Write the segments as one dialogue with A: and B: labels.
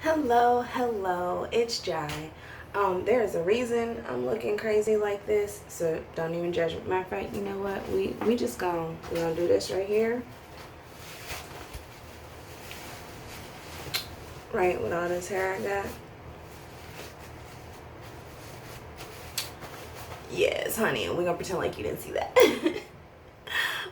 A: Hello, it's Jai. There's a reason I'm looking crazy like this, so don't even judge me. Matter of fact, you know what? We just gonna do this right here, right with all this hair I got. Yes, honey, we're gonna pretend like you didn't see that.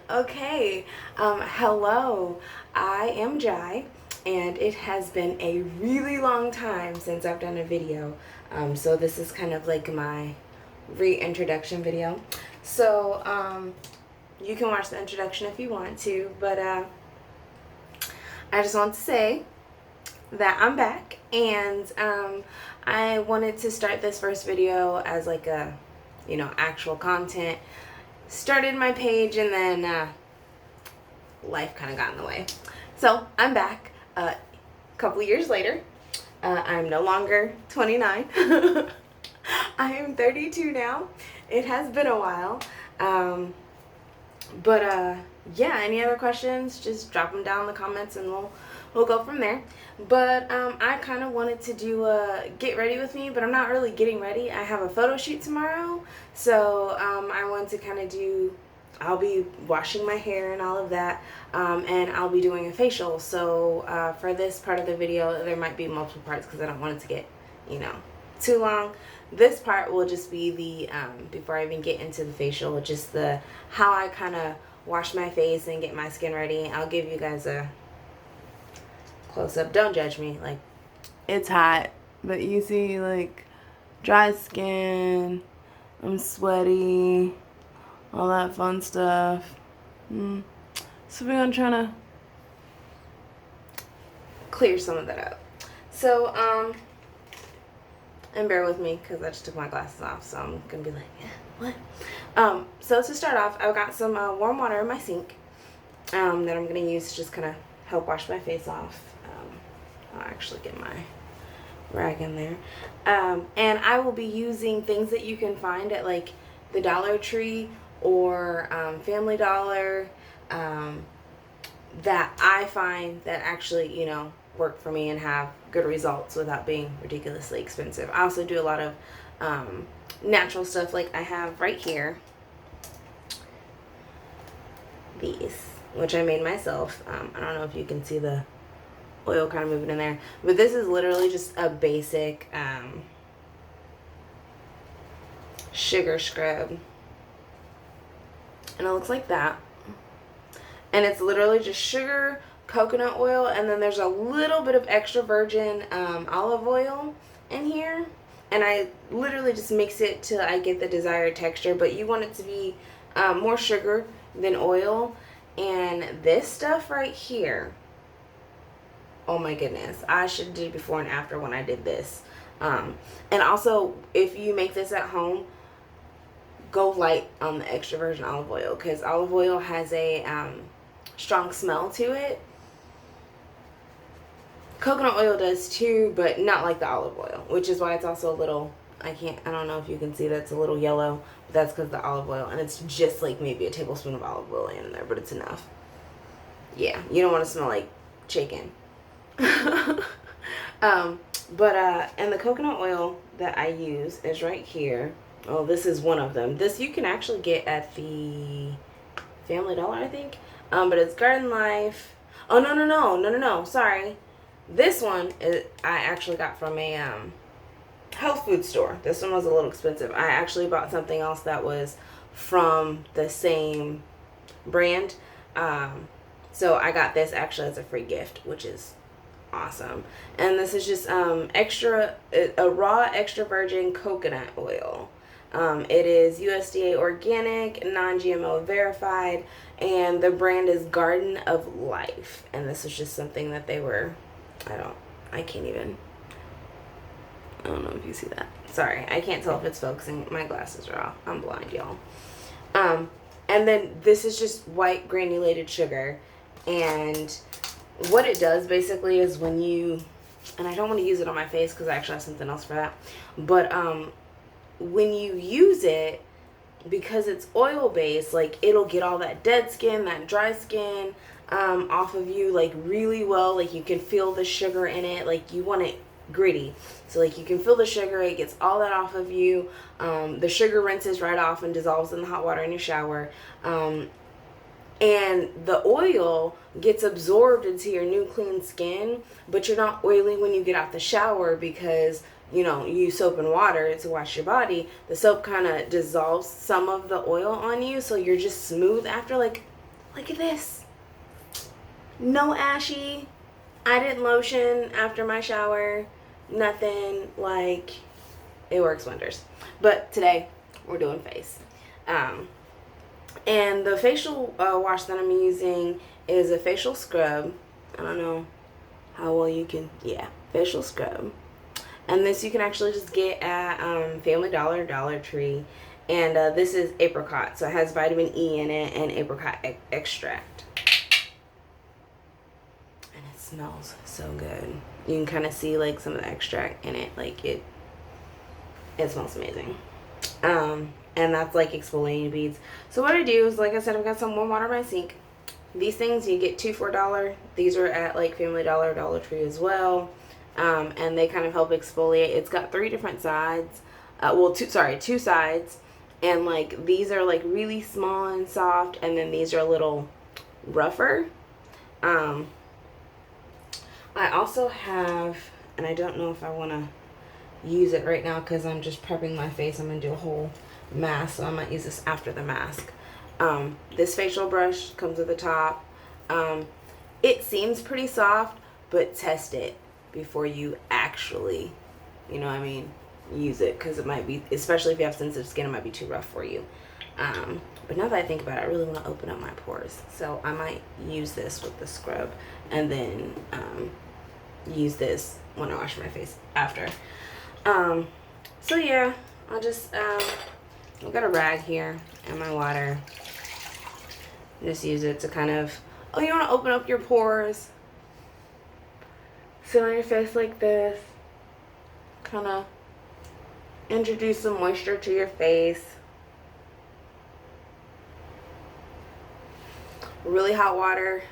A: Okay. Hello. I am Jai, and it has been a really long time since I've done a video. So this is kind of like my reintroduction video. So you can watch the introduction if you want to, but I just want to say that I'm back, and I wanted to start this first video as like a, actual content. Started my page, and then life kind of got in the way. So I'm back a couple years later. I'm no longer 29. I am 32 now. It has been a while. But yeah, any other questions, just drop them down in the comments and we'll go from there. But I kind of wanted to do a get ready with me, but I'm not really getting ready. I have a photo shoot tomorrow, so I want to kind of I'll be washing my hair and all of that, and I'll be doing a facial. So for this part of the video, there might be multiple parts because I don't want it to get, too long. This part will just be the, before I even get into the facial, just the how I kind of wash my face and get my skin ready. I'll give you guys a close-up. Don't judge me. Like, it's hot, but you see, like, dry skin, I'm sweaty, all that fun stuff. So we're gonna try to clear some of that up. So, and bear with me because I just took my glasses off, so I'm gonna be like, what? So to start off, I've got some warm water in my sink that I'm gonna use to just kind of help wash my face off. I'll actually get my rag in there, and I will be using things that you can find at like the Dollar Tree or Family Dollar, that I find that actually, work for me and have good results without being ridiculously expensive. I also do a lot of natural stuff, like I have right here these, which I made myself. I don't know if you can see the oil kind of moving in there, but this is literally just a basic sugar scrub, and it looks like that. And it's literally just sugar, coconut oil, and then there's a little bit of extra virgin olive oil in here, and I literally just mix it till I get the desired texture. But you want it to be more sugar than oil. And this stuff right here, oh my goodness, I should do before and after when I did this. And also, if you make this at home, go light on the extra virgin olive oil, because olive oil has a strong smell to it. Coconut oil does too, but not like the olive oil, which is why it's also a little, I don't know if you can see that it's a little yellow, but that's because of the olive oil, and it's just like maybe a tablespoon of olive oil in there, but it's enough. Yeah, you don't want to smell like chicken. And the coconut oil that I use is right here. Oh, this is one of them. This you can actually get at the Family Dollar, I think. But it's Garden Life. Oh, no, sorry. This one I actually got from a health food store. This one was a little expensive. I actually bought something else that was from the same brand. So I got this actually as a free gift, which is awesome. And this is just a raw extra virgin coconut oil. It is USDA organic, non-GMO verified, and the brand is Garden of Life. And this is just something that they were, I don't know if you see that. Sorry, I can't tell if it's focusing. My glasses are off. I'm blind, y'all. And then this is just white granulated sugar. And what it does basically is when you, and I don't want to use it on my face because I actually have something else for that, but when you use it, because it's oil based, like it'll get all that dead skin, that dry skin, off of you like really well. Like you can feel the sugar in it. Like you want it gritty, so like you can feel the sugar. It gets all that off of you. The sugar rinses right off and dissolves in the hot water in your shower. And the oil gets absorbed into your new clean skin, but you're not oily when you get out the shower because, you know, you use soap and water to wash your body. The soap kind of dissolves some of the oil on you, so you're just smooth after. Like, look at this. No ashy. I didn't lotion after my shower. Nothing. Like, it works wonders. But today, we're doing face. And the facial wash that I'm using is a facial scrub. I don't know how well you can, yeah, facial scrub. And this you can actually just get at Family Dollar, Dollar Tree. And this is apricot, so it has vitamin E in it and apricot extract. And it smells so good. You can kind of see like some of the extract in it. Like it smells amazing. And that's like exfoliating beads. So what I do is, like I said, I've got some warm water in my sink. These things you get 2 for $1. These are at like Family Dollar, Dollar Tree as well. And they kind of help exfoliate. It's got 3 different sides. Two sides. And like these are like really small and soft, and then these are a little rougher. I also have, and I don't know if I want to use it right now because I'm just prepping my face. I'm going to do a whole mask, so I might use this after the mask. This facial brush comes at the top. It seems pretty soft, but test it before you actually, you know what I mean, use it, because it might be, especially if you have sensitive skin, it might be too rough for you. But now that I think about it, I really want to open up my pores, so I might use this with the scrub and then use this when I wash my face after. So yeah, I'll just I've got a rag here and my water. Just use it to kind of, oh, you want to open up your pores. Sit on your face like this. Kind of introduce some moisture to your face. Really hot water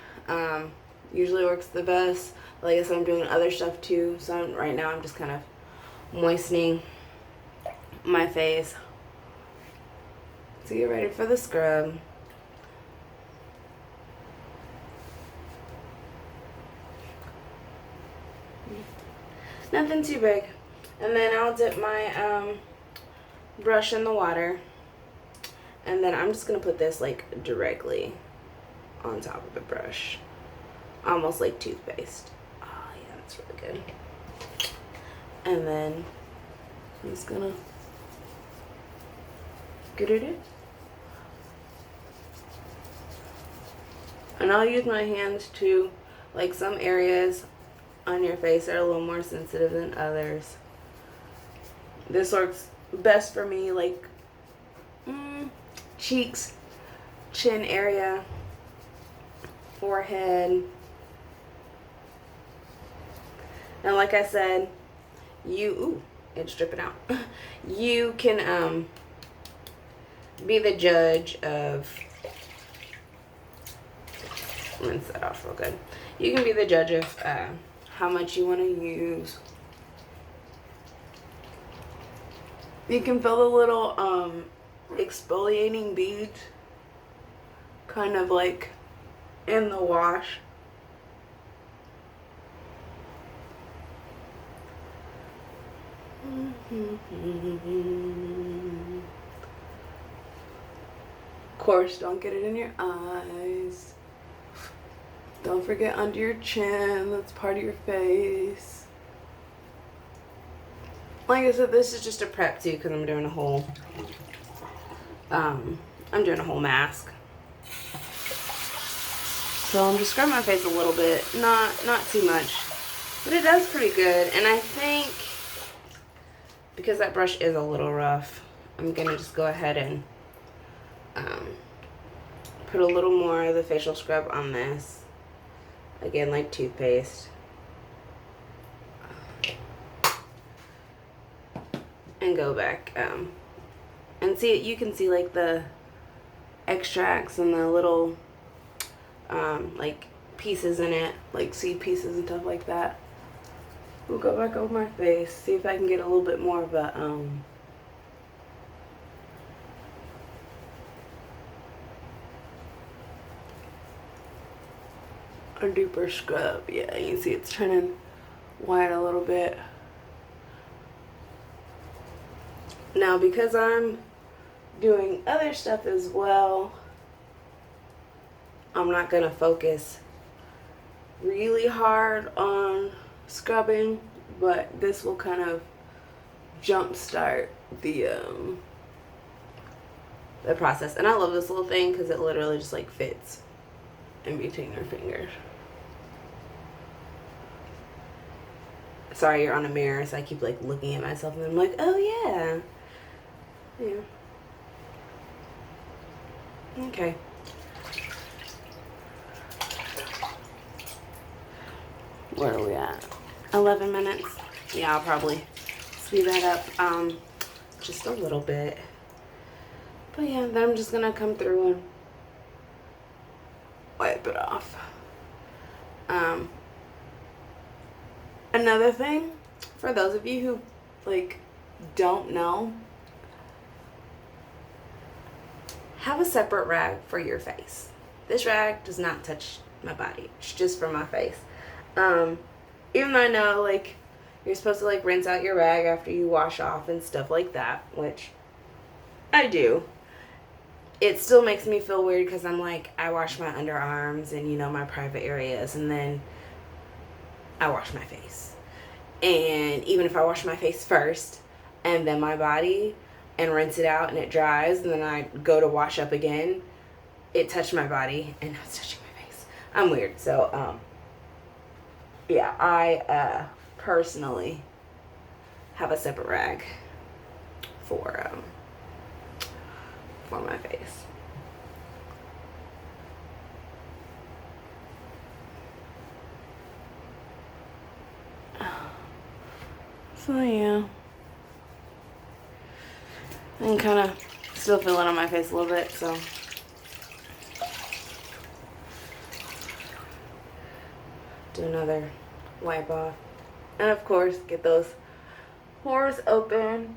A: usually works the best. Like I said, I'm doing other stuff too. So right now I'm just kind of moistening my face to get ready for the scrub. Nothing too big. And then I'll dip my brush in the water. And then I'm just going to put this like directly on top of the brush. Almost like toothpaste. Oh yeah, that's really good. And then I'm just going to get it in. And I'll use my hands too. Like some areas on your face are a little more sensitive than others. This works best for me, like cheeks, chin area, forehead. And like I said, it's dripping out. You can be the judge of, rinse that off real good. You can be the judge of how much you want to use. You can feel the little exfoliating beads kind of like in the wash. Of course, don't get it in your eyes. Don't forget under your chin, that's part of your face. Like I said, this is just a prep too, because I'm doing a whole mask. So I'm just scrubbing my face a little bit, not too much, but it does pretty good. And I think because that brush is a little rough, I'm gonna just go ahead and put a little more of the facial scrub on this. Again, like toothpaste. And go back and see it. You can see like the extracts and the little like pieces in it, like seed pieces and stuff like that. We'll go back over my face, see if I can get a little bit more of a deeper scrub. Yeah, you can see it's turning white a little bit. Now, because I'm doing other stuff as well, I'm not gonna focus really hard on scrubbing, but this will kind of jumpstart the process. And I love this little thing because it literally just like fits in between your fingers. Sorry, you're on a mirror, so I keep like looking at myself and I'm like, oh yeah. Yeah. Okay. Where are we at? 11 minutes. Yeah, I'll probably speed that up just a little bit. But yeah, then I'm just gonna come through and wipe it off. Another thing, for those of you who like don't know, have a separate rag for your face. This rag does not touch my body. It's just for my face. Even though I know like you're supposed to like rinse out your rag after you wash off and stuff like that, which I do, it still makes me feel weird because I'm like, I wash my underarms and, you know, my private areas, and then I wash my face. And even if I wash my face first and then my body and rinse it out and it dries and then I go to wash up again, it touched my body and now it's touching my face. I'm weird. So yeah, I personally have a separate rag for my face. So yeah, I can kind of still feel it on my face a little bit, so do another wipe off. And of course, get those pores open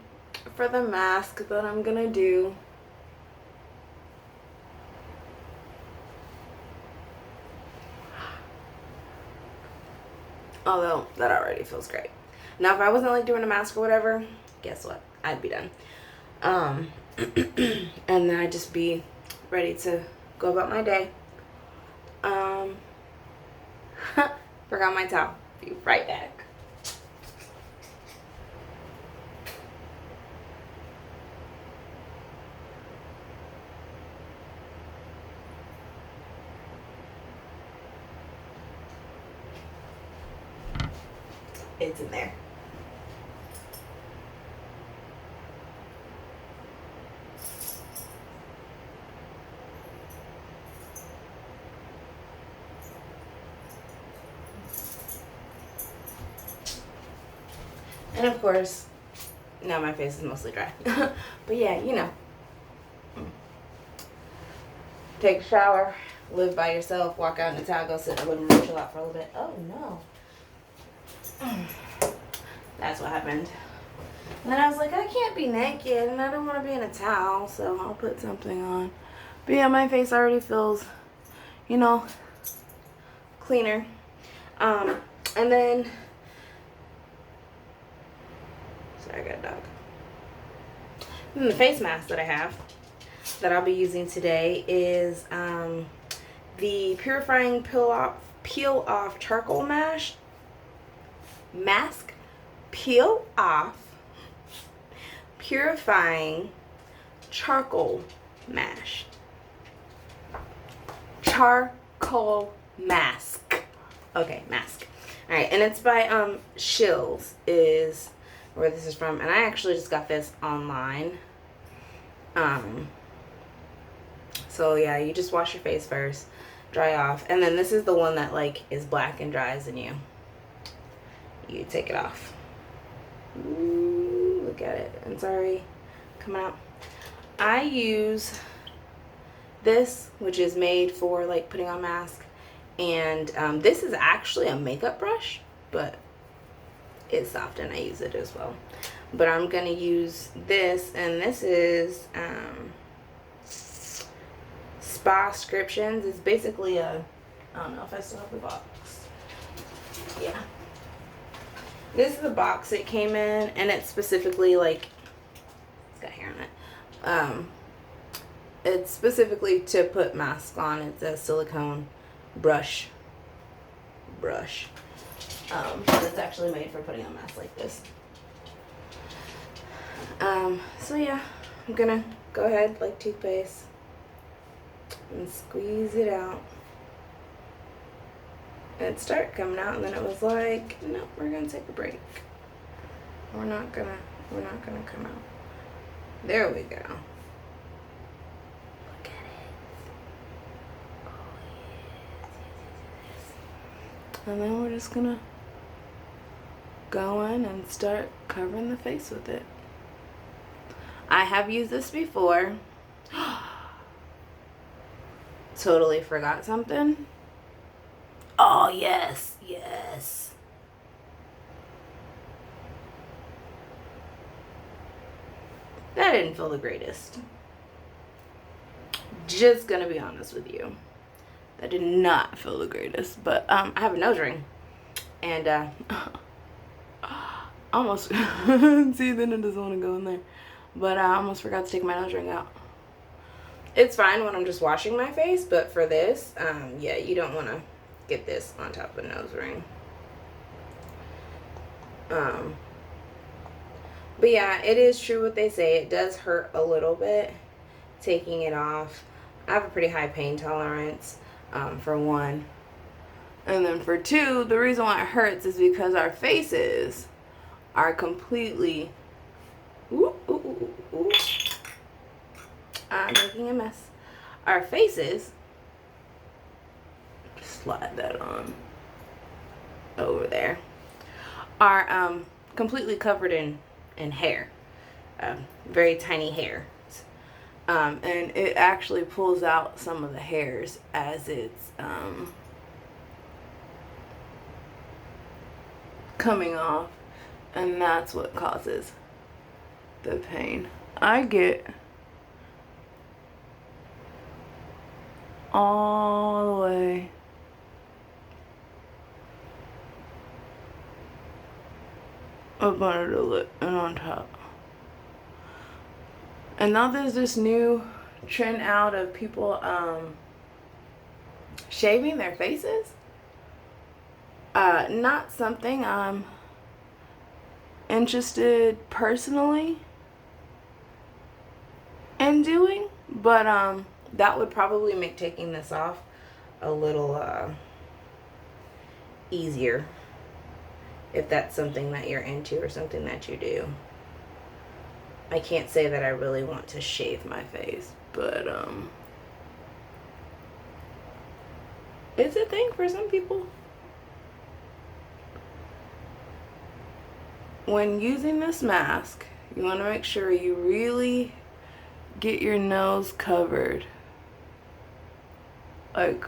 A: for the mask that I'm gonna do. Although that already feels great. Now, if I wasn't like doing a mask or whatever, guess what? I'd be done. And then I'd just be ready to go about my day. Forgot my towel. Be right back. It's in there. And of course, now my face is mostly dry. But yeah, you know. Take a shower, live by yourself, walk out in the towel, go sit in the living room, chill out for a little bit. Oh no. That's what happened. And then I was like, I can't be naked and I don't want to be in a towel, so I'll put something on. But yeah, my face already feels, you know, cleaner. And then, sorry, I got a dog. And the face mask that I have that I'll be using today is the Purifying Peel Off Charcoal Mask. Peel Off Purifying Charcoal Mask. Charcoal mask. Okay, mask. Alright, and it's by Shills is where this is from, and I actually just got this online. So yeah, you just wash your face first, dry off, and then this is the one that like is black and dries, and you take it off. Ooh, look at it. It's already coming out. I use this, which is made for like putting on masks. And this is actually a makeup brush, but it's soft and I use it as well. But I'm gonna use this, and this is Spa Scriptions. It's basically a, I don't know if I still have the box. Yeah. This is the box it came in, and it's specifically like, it's got hair on it. It's specifically to put masks on. It's a silicone brush. But it's actually made for putting on masks like this. So yeah, I'm gonna go ahead like toothpaste and squeeze it out. And it started coming out, and then it was like, no, we're gonna take a break. We're not gonna come out. There we go. Look at it. Oh yes. And then we're just gonna go in and start covering the face with it. I have used this before. Totally forgot something. Oh, yes, yes. That didn't feel the greatest. Just gonna be honest with you. That did not feel the greatest. But I have a nose ring. And almost see, then it doesn't want to go in there. But I almost forgot to take my nose ring out. It's fine when I'm just washing my face, but for this, yeah, you don't want to get this on top of a nose ring. But yeah, it is true what they say. It does hurt a little bit taking it off. I have a pretty high pain tolerance, for one. And then for two, the reason why it hurts is because our faces are completely, I'm making a mess. Our faces, slide that on over there, are completely covered in hair, very tiny hair. And it actually pulls out some of the hairs as it's coming off, and that's what causes the pain. I get all the way up under the lip and on top. And now there's this new trend out of people shaving their faces. Not something I'm interested personally in doing, but that would probably make taking this off a little easier if that's something that you're into or something that you do. I can't say that I really want to shave my face, but it's a thing for some people. When using this mask, you want to make sure you really get your nose covered, like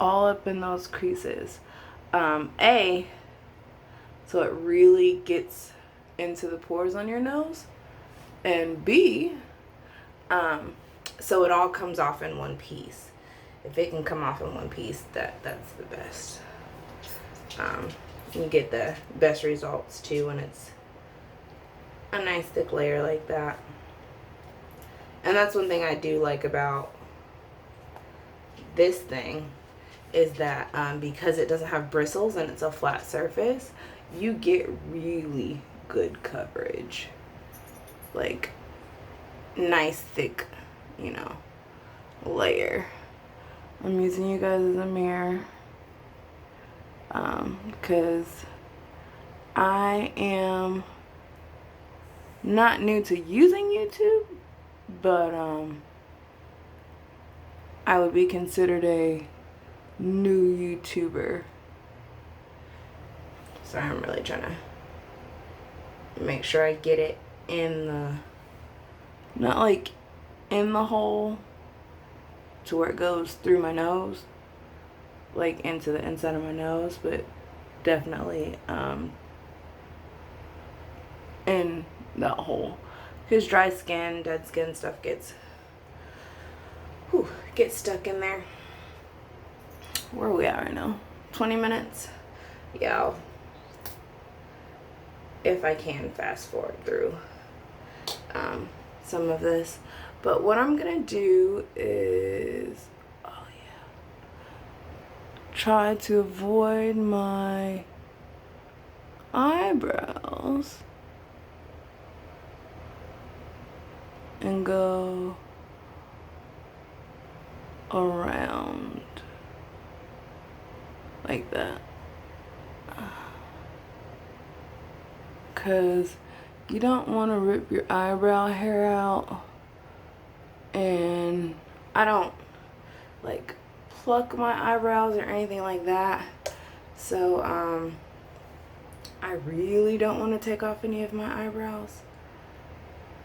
A: all up in those creases. So it really gets into the pores on your nose, and B, so it all comes off in one piece. If it can come off in one piece, that's the best. You get the best results too when it's a nice thick layer like that. And that's one thing I do like about this thing, is that because it doesn't have bristles and it's a flat surface, you get really good coverage. Like nice thick, you know, layer. I'm using you guys as a mirror because I am not new to using YouTube, but I would be considered a new YouTuber. So I'm really trying to make sure I get it in the Not like in the hole to where it goes through my nose, like into the inside of my nose, but definitely in that hole. Because dry skin, dead skin stuff gets stuck in there. Where are we at right now? 20 minutes? Yeah, if I can fast forward through some of this. But what I'm gonna do is, try to avoid my eyebrows and go around like that, because you don't want to rip your eyebrow hair out, and I don't like pluck my eyebrows or anything like that, so I really don't want to take off any of my eyebrows.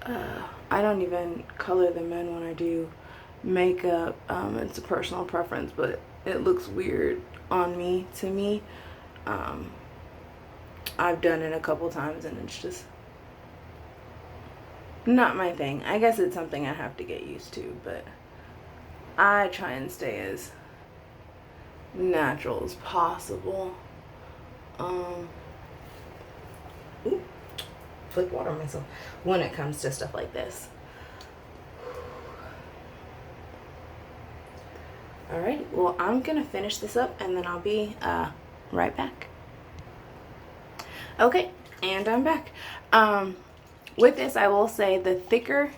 A: I don't even color them in when I do makeup. It's a personal preference, but it looks weird on me, to me. I've done it a couple times and it's just not my thing. I guess it's something I have to get used to, but I try and stay as natural as possible. Flip water on myself when it comes to stuff like this. Alright, well, I'm gonna finish this up and then I'll be right back. Okay, and I'm back. With this, I will say the thicker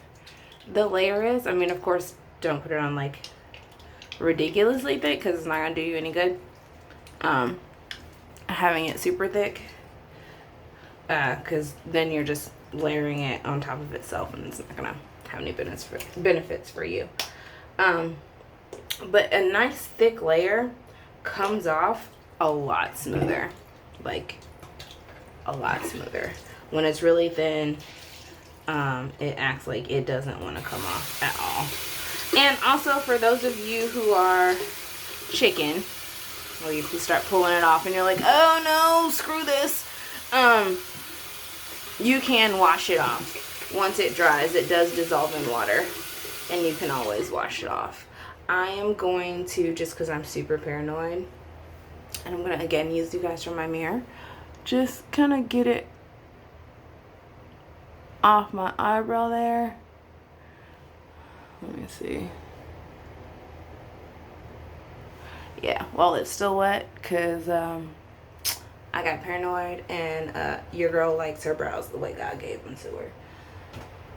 A: the layer is, I mean, of course, don't put it on like ridiculously thick because it's not gonna do you any good. Having it super thick, because then you're just layering it on top of itself and it's not gonna have any benefits for you. But a nice thick layer comes off a lot smoother, like a lot smoother. When it's really thin, it acts like it doesn't want to come off at all. And also for those of you who are chicken, or you start pulling it off and you're like, oh no, screw this, you can wash it off. Once it dries, it does dissolve in water and you can always wash it off. I am going to, just because I'm super paranoid, and I'm going to again use you guys from my mirror, just kind of get it off my eyebrow there. Let me see. Yeah, well, it's still wet because I got paranoid, and your girl likes her brows the way God gave them to her.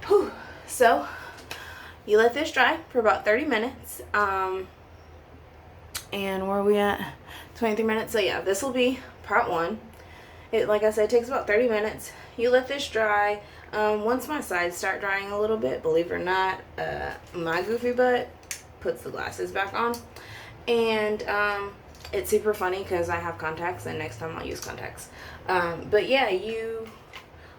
A: Whew. So you let this dry for about 30 minutes. And where are we at? 23 minutes. So yeah, this will be part one. It, like I said, takes about 30 minutes. You let this dry. Once my sides start drying a little bit, believe it or not, my goofy butt puts the glasses back on. And it's super funny because I have contacts, and next time I'll use contacts. But yeah, you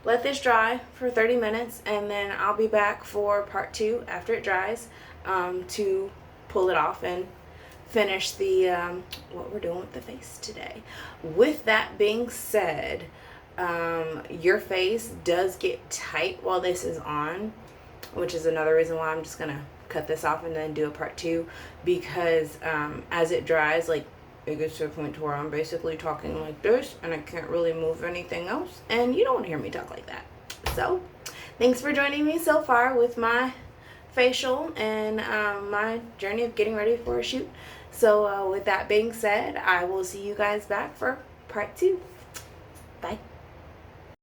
A: let this dry for 30 minutes, and then I'll be back for part two after it dries, to pull it off and finish the what we're doing with the face today. With that being said, your face does get tight while this is on, which is another reason why I'm just gonna cut this off and then do a part two, because as it dries, like, it gets to a point to where I'm basically talking like this and I can't really move anything else, and you don't want to hear me talk like that. So thanks for joining me so far with my facial and my journey of getting ready for a shoot. So with that being said, I will see you guys back for part two. Bye.